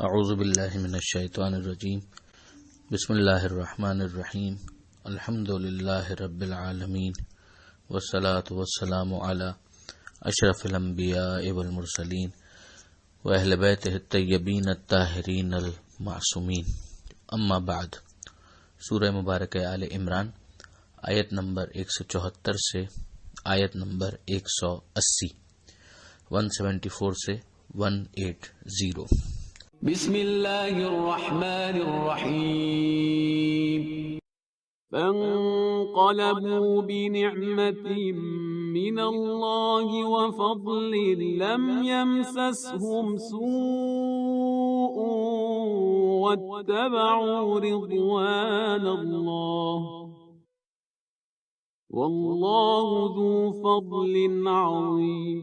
اعوذ باللہ من الشیطان الرجیم بسم اللہ الرحمن الرحیم الحمد للہ رب العالمین والصلاة والسلام علی اشرف الانبیاء والمرسلین واہل بیتہ الطیبین الطاہرین المعصومین، اما بعد۔ سورہ مبارکہ آل عمران آیت نمبر 174 سے آیت نمبر 180، 174 سے 180۔ بسم اللہ الرحمن الرحیم۔ فانقلبوا بنعمة من اللہ وفضل لم يمسسهم سوء واتبعوا رضوان اللہ واللہ ذو فضل عظیم۔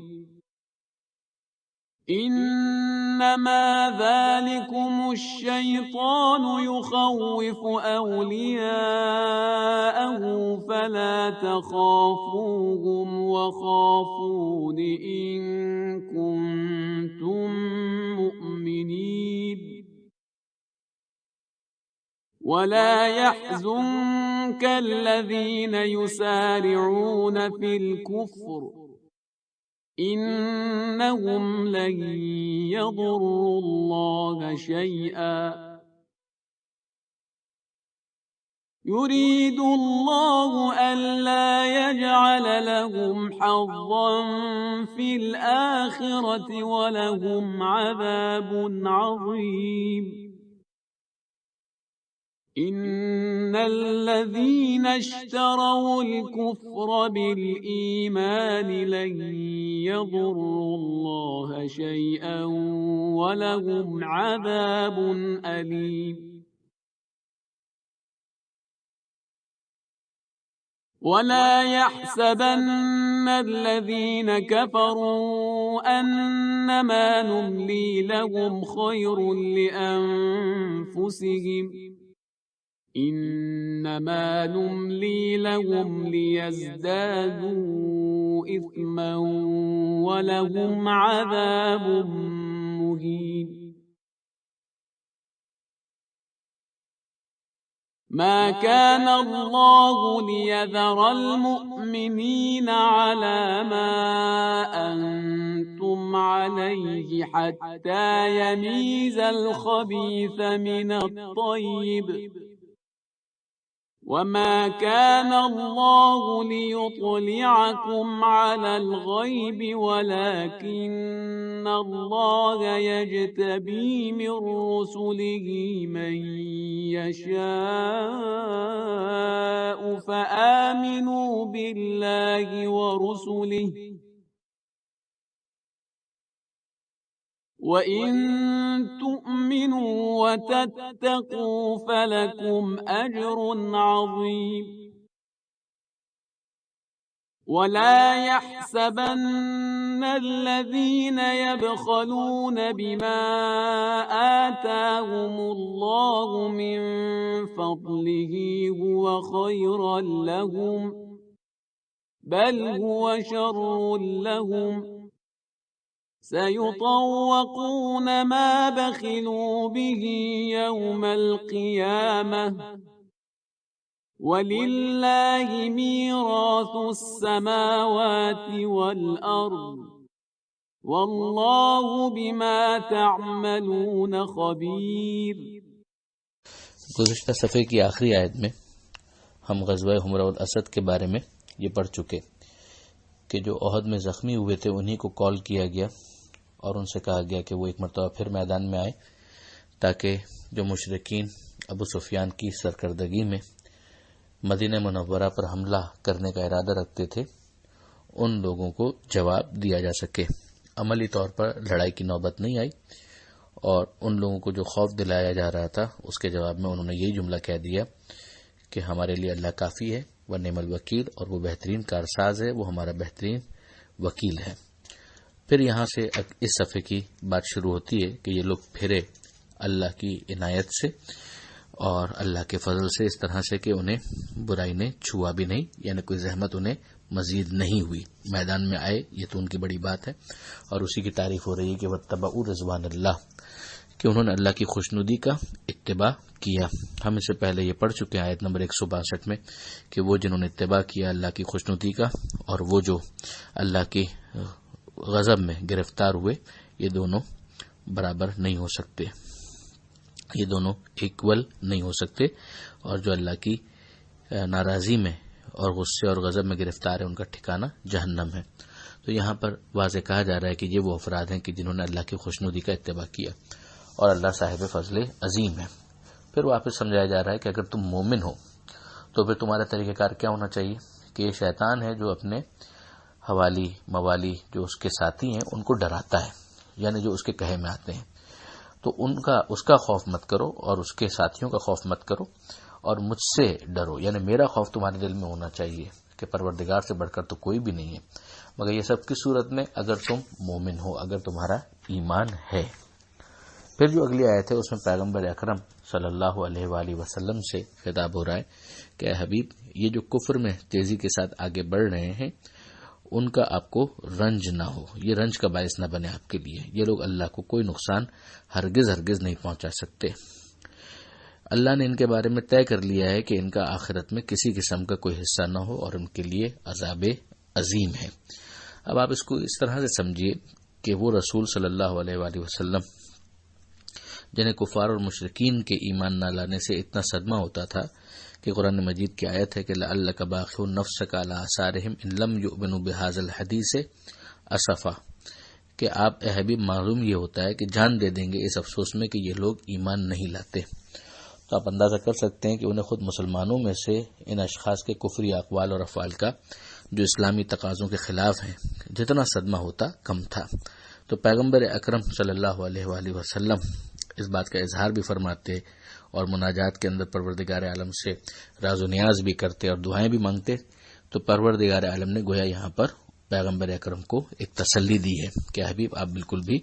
انما ذلكم الشیطان یخوف اولیاءه فلا تخافوهم وخافون ان کنتم مؤمنین ولا يحزنك الذين يسارعون في الكفر انہم لن یضروا اللہ شیئا یرید اللہ الا یجعل لهم حظا فی الآخرة ولهم عذاب عظیم۔ ان الذين اشتروا الكفر بالإيمان لن يضروا الله شيئا ولهم عذاب أليم۔ ولا يحسبن الذين كفروا أنما نملي لهم خير لأنفسهم انما نملی لهم لیزدادوا اثما ولهم عذاب مہین۔ ما كان الله ليذر المؤمنين على ما أنتم عليه حتى يميز الخبيث من الطيب وما كان الله ليطلعكم على الغيب ولكن الله يجتبي من رسله من يشاء فآمنوا بالله ورسله وَإِن تُؤْمِنُوا وَتَتَّقُوا فَلَكُمْ أَجْرٌ عَظِيمٌ۔ وَلَا يَحْسَبَنَّ الَّذِينَ يَبْخَلُونَ بِمَا آتَاهُمُ اللَّهُ مِنْ فَضْلِهِ هُوَ خَيْرًا لَهُمْ بَلْ هُوَ شَرٌّ لَهُمْ سيطوقون ما بخلوا به يوم القيامة ولله ميراث السماوات والأرض والله بما تعملون خبير۔ گزشتہ صفحے کی آخری آیت میں ہم غزوہ حمرہ الاسد کے بارے میں یہ پڑھ چکے کہ جو احد میں زخمی ہوئے تھے انہی کو کال کیا گیا اور ان سے کہا گیا کہ وہ ایک مرتبہ پھر میدان میں آئے تاکہ جو مشرکین ابو سفیان کی سرکردگی میں مدینہ منورہ پر حملہ کرنے کا ارادہ رکھتے تھے ان لوگوں کو جواب دیا جا سکے۔ عملی طور پر لڑائی کی نوبت نہیں آئی اور ان لوگوں کو جو خوف دلایا جا رہا تھا اس کے جواب میں انہوں نے یہی جملہ کہہ دیا کہ ہمارے لیے اللہ کافی ہے و نعم الوکیل، اور وہ بہترین کارساز ہے، وہ ہمارا بہترین وکیل ہے۔ پھر یہاں سے اس صفحے کی بات شروع ہوتی ہے کہ یہ لوگ پھرے اللہ کی عنایت سے اور اللہ کے فضل سے اس طرح سے کہ انہیں برائی نے چھوا بھی نہیں، یعنی کوئی زحمت انہیں مزید نہیں ہوئی، میدان میں آئے، یہ تو ان کی بڑی بات ہے۔ اور اسی کی تعریف ہو رہی ہے کہ واتبعوا رضوان اللہ، کہ انہوں نے اللہ کی خوشنودی کا اتباع کیا. ہم اس سے پہلے یہ پڑھ چکے ہیں آیت نمبر 162 میں کہ وہ جنہوں نے اتباع کیا اللہ کی خوشنودی کا اور وہ جو اللہ کی غضب میں گرفتار ہوئے، یہ دونوں برابر نہیں ہو سکتے، یہ دونوں ایکول نہیں ہو سکتے، اور جو اللہ کی ناراضی میں اور غصے اور غضب میں گرفتار ہے ان کا ٹھکانہ جہنم ہے. تو یہاں پر واضح کہا جا رہا ہے کہ یہ وہ افراد ہیں کہ جنہوں نے اللہ کی خوشنودی کا اتباع کیا اور اللہ صاحب فضل عظیم ہے. پھر واپس سمجھایا جا رہا ہے کہ اگر تم مومن ہو تو پھر تمہارا طریقہ کار کیا ہونا چاہیے کہ یہ شیطان ہے جو اپنے حوالی موالی جو اس کے ساتھی ہیں ان کو ڈراتا ہے، یعنی جو اس کے کہے میں آتے ہیں، تو اس کا خوف مت کرو اور اس کے ساتھیوں کا خوف مت کرو اور مجھ سے ڈرو. یعنی میرا خوف تمہارے دل میں ہونا چاہیے کہ پروردگار سے بڑھ کر تو کوئی بھی نہیں ہے، مگر یہ سب کی صورت میں اگر تم مومن ہو، اگر تمہارا ایمان ہے. پھر جو اگلی آیت ہے اس میں پیغمبر اکرم صلی اللہ علیہ وآلہ وسلم سے خطاب ہو رہا ہے کہ اے حبیب، یہ جو کفر میں تیزی کے ساتھ آگے بڑھ رہے ہیں ان کا آپ کو رنج نہ ہو، یہ رنج کا باعث نہ بنے آپ کے لیے. یہ لوگ اللہ کو کوئی نقصان ہرگز نہیں پہنچا سکتے. اللہ نے ان کے بارے میں طے کر لیا ہے کہ ان کا آخرت میں کسی قسم کا کوئی حصہ نہ ہو اور ان کے لیے عذاب عظیم ہے. اب آپ اس کو اس طرح سے سمجھیے کہ وہ رسول صلی اللہ علیہ وآلہ وسلم جنہیں کفار اور مشرکین کے ایمان نہ لانے سے اتنا صدمہ ہوتا تھا کہ قرآن مجید کی آیت ہے کہ لعلک باخع نفسک علی آثارہم ان لم یؤمنوا بہذا الحدیث اسفا، کہ آپ اے حبیب معلوم یہ ہوتا ہے کہ جان دے دیں گے اس افسوس میں کہ یہ لوگ ایمان نہیں لاتے. تو آپ اندازہ کر سکتے ہیں کہ انہیں خود مسلمانوں میں سے ان اشخاص کے کفری اقوال اور افعال کا جو اسلامی تقاضوں کے خلاف ہیں جتنا صدمہ ہوتا کم تھا. تو پیغمبر اکرم صلی اللہ علیہ وآلہ وسلم اس بات کا اظہار بھی فرماتے اور مناجات کے اندر پروردگار عالم سے راز و نیاز بھی کرتے اور دعائیں بھی مانگتے. تو پروردگار عالم نے گویا یہاں پر پیغمبر اکرم کو ایک تسلی دی ہے کہ حبیب آپ بالکل بھی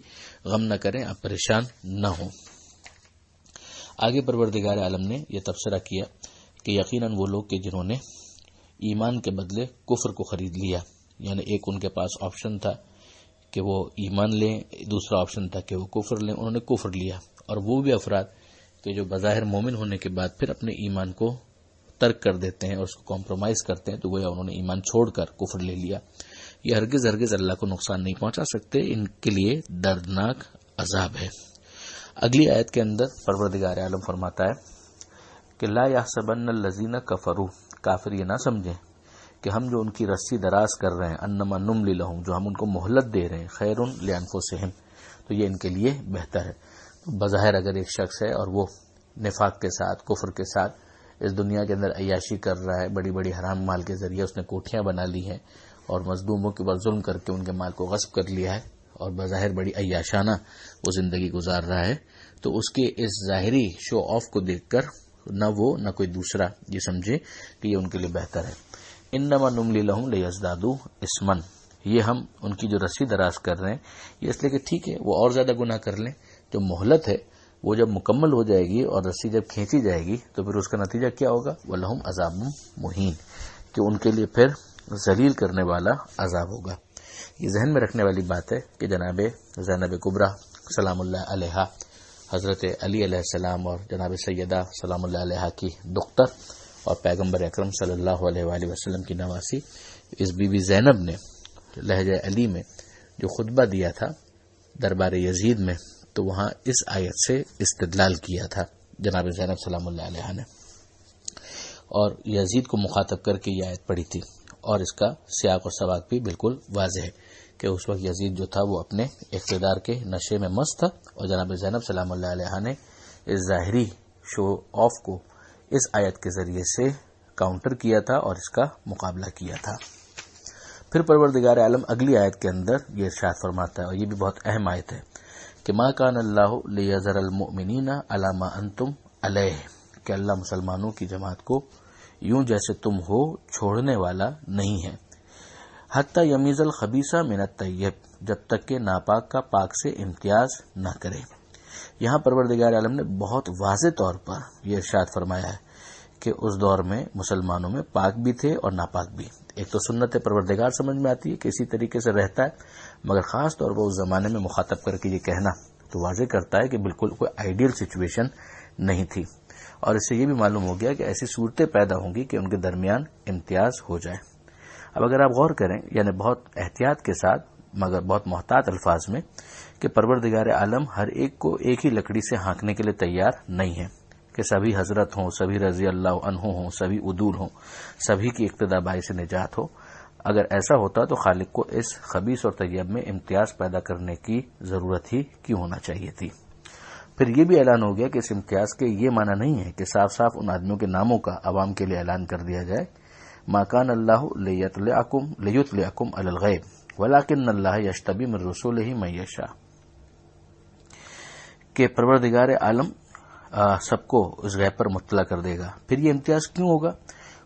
غم نہ کریں، آپ پریشان نہ ہوں. آگے پروردگار عالم نے یہ تبصرہ کیا کہ یقیناً وہ لوگ کہ جنہوں نے ایمان کے بدلے کفر کو خرید لیا، یعنی ایک ان کے پاس آپشن تھا کہ وہ ایمان لیں، دوسرا آپشن تھا کہ وہ کفر لیں، انہوں نے کفر لیا. اور وہ بھی افراد کہ جو بظاہر مومن ہونے کے بعد پھر اپنے ایمان کو ترک کر دیتے ہیں اور اس کو کمپرومائز کرتے ہیں، تو گویا انہوں نے ایمان چھوڑ کر کفر لے لیا. یہ ہرگز اللہ کو نقصان نہیں پہنچا سکتے، ان کے لیے دردناک عذاب ہے. اگلی آیت کے اندر پروردگار عالم فرماتا ہے کہ لا یحسبن الذین کفروا، کافر یہ نہ سمجھیں کہ ہم جو ان کی رسی دراز کر رہے ہیں، انما نملی لہم، جو ہم ان کو مہلت دے رہے ہیں، خیر لانفسہم، تو یہ ان کے لیے بہتر ہے. بظاہر اگر ایک شخص ہے اور وہ نفاق کے ساتھ کفر کے ساتھ اس دنیا کے اندر عیاشی کر رہا ہے، بڑی بڑی حرام مال کے ذریعے اس نے کوٹھیاں بنا لی ہیں اور مظلوموں کے اوپر ظلم کر کے ان کے مال کو غصب کر لیا ہے اور بظاہر بڑی عیاشانہ وہ زندگی گزار رہا ہے، تو اس کے اس ظاہری شو آف کو دیکھ کر نہ وہ نہ کوئی دوسرا یہ سمجھے کہ یہ ان کے لیے بہتر ہے. انما نملی لہم لیزدادوا اثما، یہ ہم ان کی جو رسی دراز کر رہے ہیں یہ اس لیے کہ ٹھیک ہے وہ اور زیادہ گناہ کر لیں. جو مہلت ہے وہ جب مکمل ہو جائے گی اور رسی جب کھینچی جائے گی تو پھر اس کا نتیجہ کیا ہوگا؟ وَلَهُمْ عَذَابٌ مُهِينٌ، کہ ان کے لیے پھر ذلیل کرنے والا عذاب ہوگا. یہ ذہن میں رکھنے والی بات ہے کہ جناب زینب کبریٰ سلام اللہ علیہا، حضرت علی علیہ السلام اور جناب سیدہ سلام اللہ علیہا کی دختر اور پیغمبر اکرم صلی اللہ علیہ وآلہ وسلم کی نواسی اس بی بی زینب نے لہجہ علی میں جو خطبہ دیا تھا دربار یزید میں، تو وہاں اس آیت سے استدلال کیا تھا جناب زینب سلام اللہ علیہ نے، اور یزید کو مخاطب کر کے یہ آیت پڑھی تھی. اور اس کا سیاق و سباق بھی بالکل واضح ہے کہ اس وقت یزید جو تھا وہ اپنے اقتدار کے نشے میں مست تھا اور جناب زینب سلام اللہ علیہ نے اس ظاہری شو آف کو اس آیت کے ذریعے سے کاؤنٹر کیا تھا اور اس کا مقابلہ کیا تھا. پھر پروردگار عالم اگلی آیت کے اندر یہ ارشاد فرماتا ہے، اور یہ بھی بہت اہم آیت ہے، کہ ما کان اللہ لیذر المؤمنین علی ما انتم علیہ، کہ اللہ مسلمانوں کی جماعت کو یوں جیسے تم ہو چھوڑنے والا نہیں ہے، حتی یمیز الخبیث من الطیب، جب تک کہ ناپاک کا پاک سے امتیاز نہ کرے. یہاں پروردگار عالم نے بہت واضح طور پر یہ ارشاد فرمایا ہے کہ اس دور میں مسلمانوں میں پاک بھی تھے اور ناپاک بھی. ایک تو سنت پروردگار سمجھ میں آتی ہے کہ اسی طریقے سے رہتا ہے، مگر خاص طور پر اس زمانے میں مخاطب کر کے یہ کہنا تو واضح کرتا ہے کہ بالکل کوئی آئیڈیل سچویشن نہیں تھی، اور اس سے یہ بھی معلوم ہو گیا کہ ایسی صورتیں پیدا ہوں گی کہ ان کے درمیان امتیاز ہو جائے۔ اب اگر آپ غور کریں، یعنی بہت احتیاط کے ساتھ مگر بہت محتاط الفاظ میں، کہ پروردگار عالم ہر ایک کو ایک ہی لکڑی سے ہانکنے کے لیے تیار نہیں ہے کہ سبھی حضرت ہوں، سبھی رضی اللہ عنہ ہوں، سبھی عدول ہوں، سبھی کی اقتدا باعث نجات ہو۔ اگر ایسا ہوتا تو خالق کو اس خبیث اور طیب میں امتیاز پیدا کرنے کی ضرورت ہی کیوں ہونا چاہیے تھی؟ پھر یہ بھی اعلان ہو گیا کہ اس امتیاز کے یہ معنی نہیں ہے کہ صاف صاف ان آدمیوں کے ناموں کا عوام کے لیے اعلان کر دیا جائے، ما کان اللہ لیطلعکم علی الغیب ولکن اللہ یجتبی من رسولہ من یشاء، کہ پروردگار عالم سب کو اس غیب پر مطلع کر دے گا۔ پھر یہ امتیاز کیوں ہوگا؟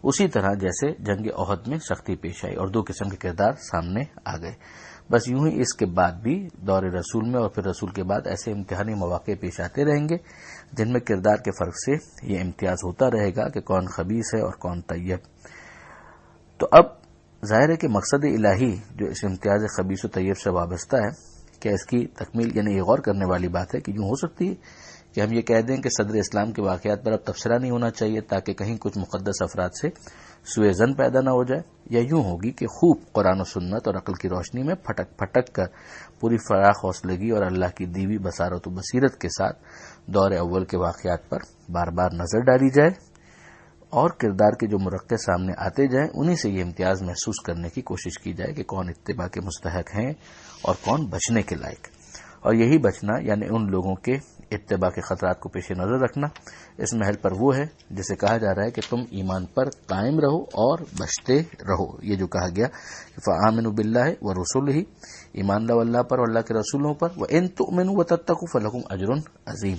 اسی طرح جیسے جنگ احد میں سختی پیش آئی اور دو قسم کے کردار سامنے آ گئے، بس یوں ہی اس کے بعد بھی دور رسول میں اور پھر رسول کے بعد ایسے امتحانی مواقع پیش آتے رہیں گے جن میں کردار کے فرق سے یہ امتیاز ہوتا رہے گا کہ کون خبیث ہے اور کون طیب۔ تو اب ظاہر ہے کہ مقصد الہی جو اس امتیاز خبیث و طیب سے وابستہ ہے، کیا اس کی تکمیل، یعنی یہ غور کرنے والی بات ہے کہ یوں ہو سکتی ہے کہ ہم یہ کہہ دیں کہ صدر اسلام کے واقعات پر اب تبصرہ نہیں ہونا چاہیے تاکہ کہیں کچھ مقدس افراد سے سوء ظن پیدا نہ ہو جائے، یا یوں ہوگی کہ خوب قرآن و سنت اور عقل کی روشنی میں پھٹک پھٹک کر پوری فراخ حوصلگی اور اللہ کی دیوی بصارت و بصیرت کے ساتھ دور اول کے واقعات پر بار بار نظر ڈالی جائے اور کردار کے جو مرقع سامنے آتے جائیں انہی سے یہ امتیاز محسوس کرنے کی کوشش کی جائے کہ کون اتباع کے مستحق ہیں اور کون بچنے کے لائق۔ اور یہی بچنا یعنی ان لوگوں کے اتباع کے خطرات کو پیش نظر رکھنا اس محل پر وہ ہے جسے کہا جا رہا ہے کہ تم ایمان پر قائم رہو اور بچتے رہو۔ یہ جو کہا گیا فآمنوا باللہ ورسولہ، ایمان لاؤ اللہ پر اور اللہ کے رسولوں پر، وَإِن تُؤْمِنُوا وَتَتَّقُوا فَلَكُمْ أَجْرٌ عَظِيمٌ،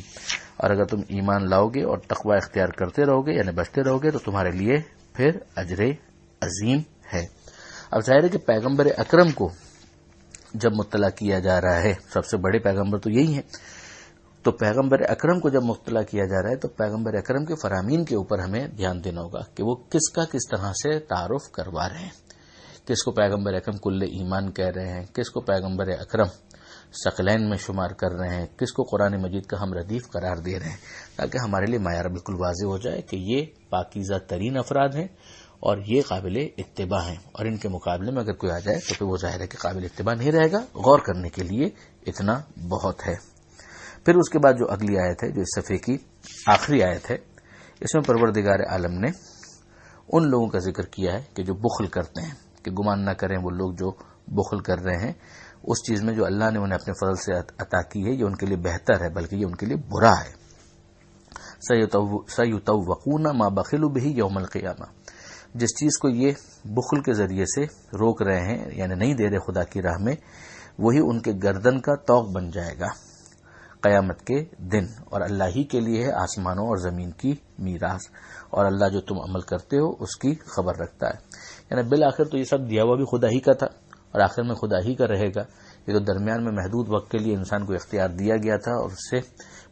اور اگر تم ایمان لاؤ گے اور تقوی اختیار کرتے رہو گے یعنی بچتے رہو گے تو تمہارے لیے پھر اجر عظیم ہے۔ اب ظاہر ہے کہ پیغمبر اکرم کو جب مطلع کیا جا رہا ہے، سب سے بڑے پیغمبر تو یہی ہیں، تو پیغمبر اکرم کو جب مطلع کیا جا رہا ہے تو پیغمبر اکرم کے فرامین کے اوپر ہمیں دھیان دینا ہوگا کہ وہ کس کا کس طرح سے تعارف کروا رہے ہیں، کس کو پیغمبر اکرم کل ایمان کہہ رہے ہیں، کس کو پیغمبر اکرم ثقلین میں شمار کر رہے ہیں، کس کو قرآن مجید کا ہم ردیف قرار دے رہے ہیں، تاکہ ہمارے لیے معیار بالکل واضح ہو جائے کہ یہ پاکیزہ ترین افراد ہیں اور یہ قابل اتباع ہیں، اور ان کے مقابلے میں اگر کوئی آ جائے تو پھر وہ ظاہر ہے کہ قابل اتباع نہیں رہے گا۔ غور کرنے کے لیے اتنا بہت ہے۔ پھر اس کے بعد جو اگلی آیت ہے جو اس صفحے کی آخری آیت ہے، اس میں پروردگار عالم نے ان لوگوں کا ذکر کیا ہے کہ جو بخل کرتے ہیں، کہ گمان نہ کریں وہ لوگ جو بخل کر رہے ہیں اس چیز میں جو اللہ نے انہیں اپنے فضل سے عطا کی ہے، یہ ان کے لیے بہتر ہے بلکہ یہ ان کے لیے برا ہے۔ سَيُطَوَّقُونَ مَا بَخِلُوا بِهِ يَوْمَ الْقِيَامَةِ، جس چیز کو یہ بخل کے ذریعے سے روک رہے ہیں یعنی نہیں دے رہے خدا کی راہ میں، وہی ان کے گردن کا طوق بن جائے گا قیامت کے دن، اور اللہ ہی کے لیے ہے آسمانوں اور زمین کی میراث، اور اللہ جو تم عمل کرتے ہو اس کی خبر رکھتا ہے۔ یعنی بالآخر تو یہ سب دیا ہوا بھی خدا ہی کا تھا اور آخر میں خدا ہی کا رہے گا۔ یہ تو درمیان میں محدود وقت کے لیے انسان کو اختیار دیا گیا تھا اور اس سے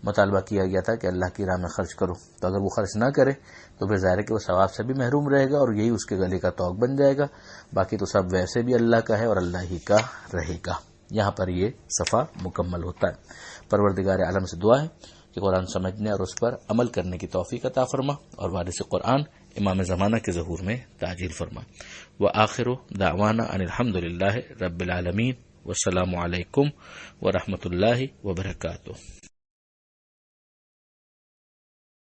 مطالبہ کیا گیا تھا کہ اللہ کی راہ میں خرچ کرو، تو اگر وہ خرچ نہ کرے تو پھر ظاہر ہے کہ وہ ثواب سے بھی محروم رہے گا اور یہی اس کے گلے کا طوق بن جائے گا، باقی تو سب ویسے بھی اللہ کا ہے اور اللہ ہی کا رہے گا۔ یہاں پر یہ صفحہ مکمل ہوتا ہے۔ پروردگار عالم سے دعا ہے کہ قرآن سمجھنے اور اس پر عمل کرنے کی توفیق عطا فرما اور وارث قرآن امام زمانہ کے ظہور میں تعجیل فرما۔ وآخر دعوانا ان الحمد للہ رب العالمین، والسلام علیکم ورحمۃ اللہ وبرکاتہ۔